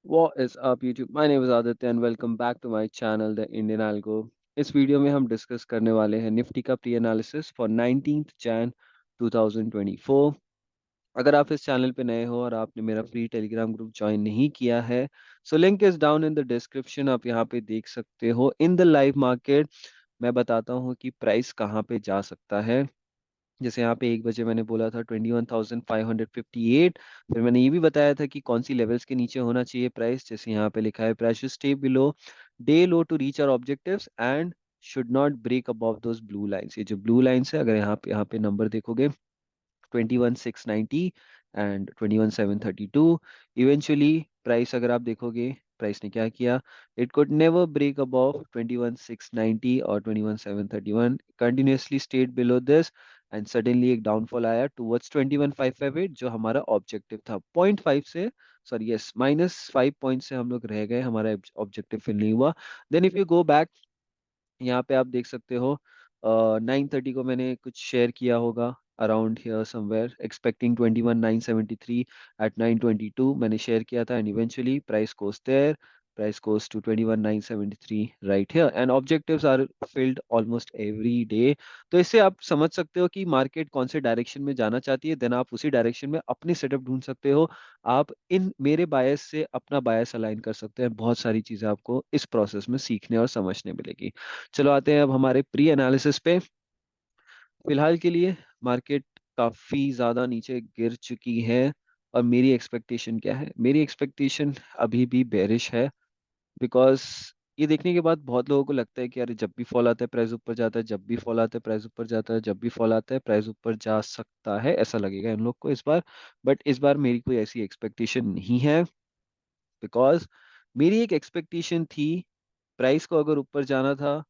What is up YouTube? My name is Aditya and welcome back to my channel The Indian Algo। इस video में हम discuss करने वाले हैं Nifty का pre analysis for 19th Jan 2024। अगर आप इस चैनल पे नए हो और आपने मेरा फ्री टेलीग्राम ग्रुप ज्वाइन नहीं किया है, so link is down in the description. आप यहाँ पे देख सकते हो इन द लाइव मार्केट मैं बताता हूँ कि प्राइस कहाँ पे जा सकता है। जैसे यहाँ पे 1 बजे मैंने बोला था 21,558। फिर मैंने ये भी बताया था कि कौन सी लेवल्स के नीचे होना चाहिए प्राइस। जैसे यहाँ पे लिखा है price should stay below day low to reach our objectives and should not break above those blue lines. ये जो ब्लू लाइंस है, अगर यहाँ पे नंबर देखोगे 21,690 एंड 21,732। इवेंचुअली प्राइस अगर आप देखोगे, प्राइस ने क्या किया, it could never break above 21,690 और 21,731, continuously stayed below this and suddenly एक डाउनफॉल आया टुवर्ड्स 21,558 जो हमारा ऑब्जेक्टिव था। 0.5 से, सॉरी यस, -5 पॉइंट से हम लोग रह गए, हमारा ऑब्जेक्टिव फिल नहीं हुआ। Then if you go back, यहाँ पे आप देख सकते हो 9:30 को मैंने कुछ शेयर किया होगा, around here somewhere, expecting 21,973 at 9:22 मैंने शेयर किया था and eventually price goes there, price goes to 21,973 right here and objectives are filled almost every day. तो इससे आप समझ सकते हो कि मार्केट कौन से डायरेक्शन में जाना चाहती है, देन आप उसी डायरेक्शन में अपनी सेटअप ढूंढ सकते हो। आप इन मेरे बायस से अपना बायस अलाइन कर सकते हैं। बहुत सारी चीजें आपको इस प्रोसेस में सीखने और समझने मिलेगी। चलो आते हैं अब हमारे प्री एनालिसिस पे। फिलहाल के लिए मार्केट काफी ज्यादा नीचे गिर चुकी है और मेरी एक्सपेक्टेशन क्या है, मेरी एक्सपेक्टेशन अभी भी बेरिश है। बिकॉज ये देखने के बाद बहुत लोगों को लगता है कि अरे जब भी फॉल आता है प्राइस ऊपर जाता है, जब भी फॉल आता है प्राइस ऊपर जाता है, जब भी फॉल आता है प्राइस ऊपर जा सकता है, ऐसा लगेगा इन लोग को इस बार। बट इस बार मेरी कोई ऐसी एक्सपेक्टेशन नहीं है। बिकॉज मेरी एक एक्सपेक्टेशन थी, प्राइस को अगर ऊपर जाना था,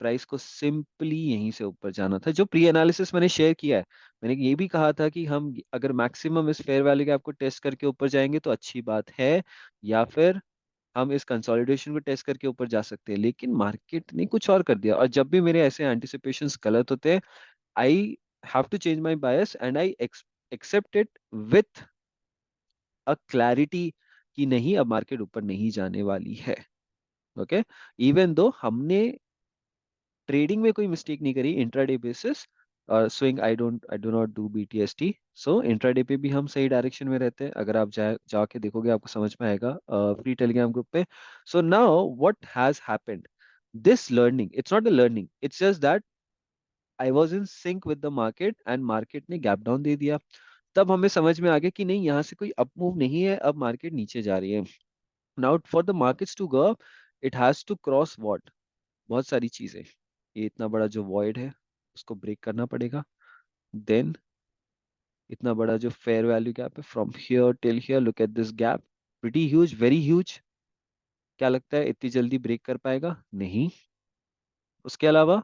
प्राइस को सिंपली यहीं से ऊपर जाना था। जो प्री एनालिसिस मैंने शेयर किया है, मैंने ये भी कहा था कि हम अगर मैक्सिमम इस फेयर वैल्यू गैप को टेस्ट करके ऊपर जाएंगे तो अच्छी बात है, या फिर हम इस कंसोलिडेशन को टेस्ट करके ऊपर जा सकते हैं। लेकिन मार्केट ने कुछ और कर दिया, और जब भी मेरे ऐसे एंटिसिपेशंस गलत होते हैं, I have to change my bias and I accept it with a clarity कि नहीं, अब मार्केट ऊपर नहीं जाने वाली है। ओके, इवन दो हमने ट्रेडिंग में कोई मिस्टेक नहीं करी, इंट्राडे बेसिस और swing, I do not do BTST. So intraday पे भी हम सही डायरेक्शन में रहते हैं। अगर आप जाके देखोगे आपको समझ में आएगा फ्री टेलीग्राम ग्रुप पे। So now what has happened, this learning, it's not a learning, it's just that I was in sync with the market and market ने गैप डाउन दे दिया। तब हमें समझ में आ गया कि नहीं, यहाँ से कोई अप मूव नहीं है, अब मार्केट नीचे जा रही है। Now for the markets to go up, it has to cross what, बहुत सारी चीजें। ये इतना बड़ा जो वॉइड है उसको ब्रेक करना पड़ेगा। देन इतना बड़ा जो फेयर वैल्यू गैप है from here till here, look at this gap, pretty huge, very huge. क्या लगता है इतनी जल्दी ब्रेक कर पाएगा? नहीं। उसके अलावा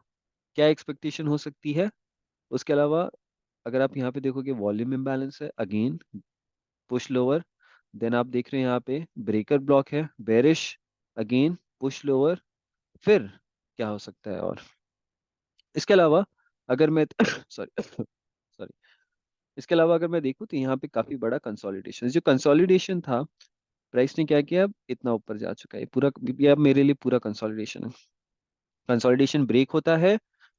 क्या एक्सपेक्टेशन हो सकती है? उसके अलावा अगर आप यहाँ पे देखोगे वॉल्यूम इम्बैलेंस है, अगेन पुश लोअर। देन आप देख रहे हैं यहाँ पे ब्रेकर ब्लॉक है, बेरिश, अगेन पुश लोअर। फिर क्या हो सकता है? और इसके अलावा अगर मैं सॉरी सॉरी, इसके अलावा अगर मैं देखूं तो यहाँ पे काफी बड़ा कंसोलिडेशन, जो कंसोलिडेशन था, प्राइस ने क्या किया, अब इतना ऊपर जा चुका है पूरा, ये अब मेरे लिए पूरा कंसोलिडेशन है। कंसोलिडेशन ब्रेक होता है,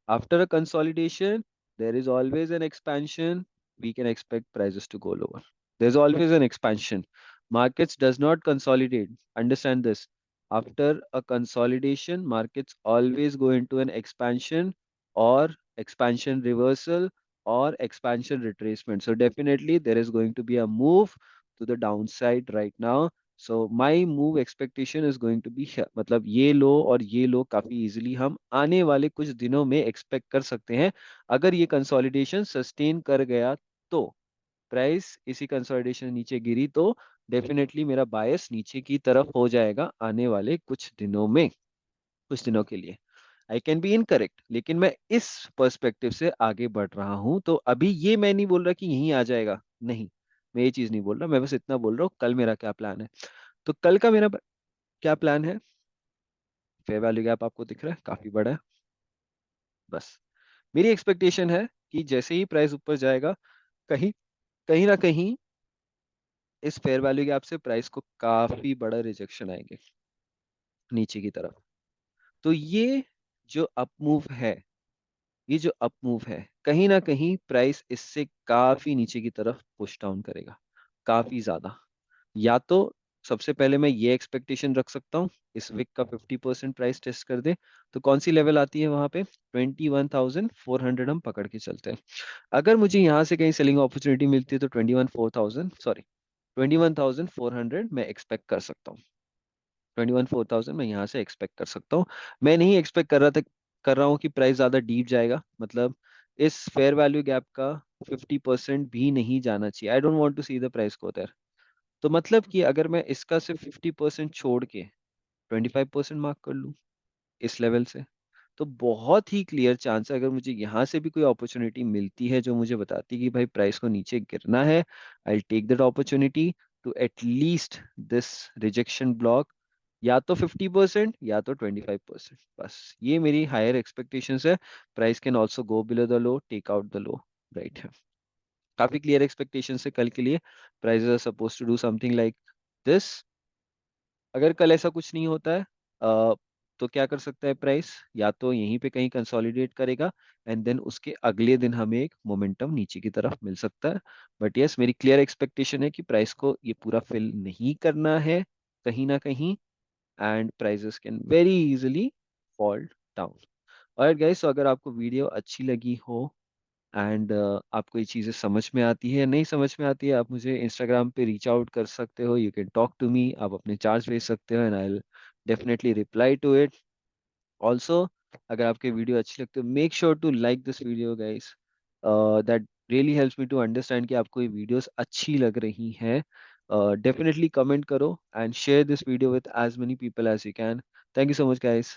after a consolidation there is always an expansion, we can expect prices to go lower. There is always an expansion, markets does not consolidate, understand this. After a consolidation, markets always go into an expansion or expansion reversal or expansion retracement. So definitely there is going to be a move to the downside right now. So my move expectation is going to be here, मतलब ये लो और ये लो काफी easily हम आने वाले कुछ दिनों में एक्सपेक्ट कर सकते हैं। अगर ये कंसोलिडेशन सस्टेन कर गया तो, प्राइस इसी कंसोलिडेशन नीचे गिरी तो डेफिनेटली मेरा बायस नीचे की तरफ हो जाएगा आने वाले कुछ दिनों में, कुछ दिनों के लिए। आई कैन बी इनकरेक्ट, लेकिन मैं इस पर्सपेक्टिव से आगे बढ़ रहा हूं। तो अभी ये मैं नहीं बोल रहा कि यहीं आ जाएगा, नहीं, मैं ये चीज नहीं बोल रहा। मैं बस इतना बोल रहा हूँ कल मेरा क्या प्लान है। तो कल का मेरा क्या प्लान है, फेयर वैल्यू गैप आपको दिख रहा है काफी बड़ा है। बस मेरी एक्सपेक्टेशन है कि जैसे ही प्राइस ऊपर जाएगा, कहीं कहीं ना कहीं इस फेयर वैल्यू गैप से प्राइस को काफी बड़ा रिजेक्शन आएंगे नीचे की तरफ। तो जो अप मूव है ये जो अप मूव है कहीं ना कहीं प्राइस इससे काफी नीचे की तरफ पुश डाउन करेगा, काफी ज्यादा। या तो सबसे पहले मैं ये एक्सपेक्टेशन रख सकता हूँ इस विक का 50% प्राइस टेस्ट कर दे, तो कौन सी लेवल आती है वहां पे? 21,400 हम पकड़ के चलते हैं। अगर मुझे यहाँ से कहीं सेलिंग अपॉर्चुनिटी मिलती है तो 21,400 मैं एक्सपेक्ट कर सकता हूँ। 21,400 मैं यहाँ से एक्सपेक्ट कर सकता हूँ। मैं नहीं एक्सपेक्ट कर रहा हूँ कि प्राइस ज्यादा डीप जाएगा, मतलब इस फेयर वैल्यू गैप का 50% भी नहीं जाना चाहिए। I don't want to see the price go there. तो मतलब कि अगर मैं इसका सिर्फ 50% छोड़ के 25% मार्क कर लूँ इस लेवल से, तो बहुत ही क्लियर चांस है, अगर मुझे यहाँ से भी कोई अपॉर्चुनिटी मिलती है जो मुझे बताती है कि भाई प्राइस को नीचे गिरना है, I take that opportunity to at least this rejection block, या तो 50% या तो 25%। बस ये मेरी हायर एक्सपेक्टेशंस है। Price can also go below the low, take out the low, right है। काफी क्लियर एक्सपेक्टेशन है कल के लिए। Prices are suppose to do something like this. अगर कल ऐसा कुछ नहीं होता है तो क्या कर सकता है प्राइस? या तो यहीं पे कहीं कंसोलिडेट करेगा एंड देन उसके अगले दिन हमें एक मोमेंटम नीचे की तरफ मिल सकता है। बट यस, मेरी क्लियर एक्सपेक्टेशन है कि प्राइस को ये पूरा फिल नहीं करना है कहीं ना कहीं, and prices can very easily fall down. और गाइस, तो अगर आपको वीडियो अच्छी लगी हो एंड आपको ये चीज़ें समझ में आती है या नहीं समझ में आती है, आप मुझे इंस्टाग्राम पे रीच आउट कर सकते हो, you can talk to me, आप अपने चार्ज भेज सकते हो and I will definitely reply to it. Also, अगर आपके वीडियो अच्छी लगती है, make sure to like this video guys, that really helps me to understand कि आपको ये वीडियोस अच्छी लग रही हैं। डेफिनेटली कमेंट करो and share this video with as many people as you can. Thank you so much guys.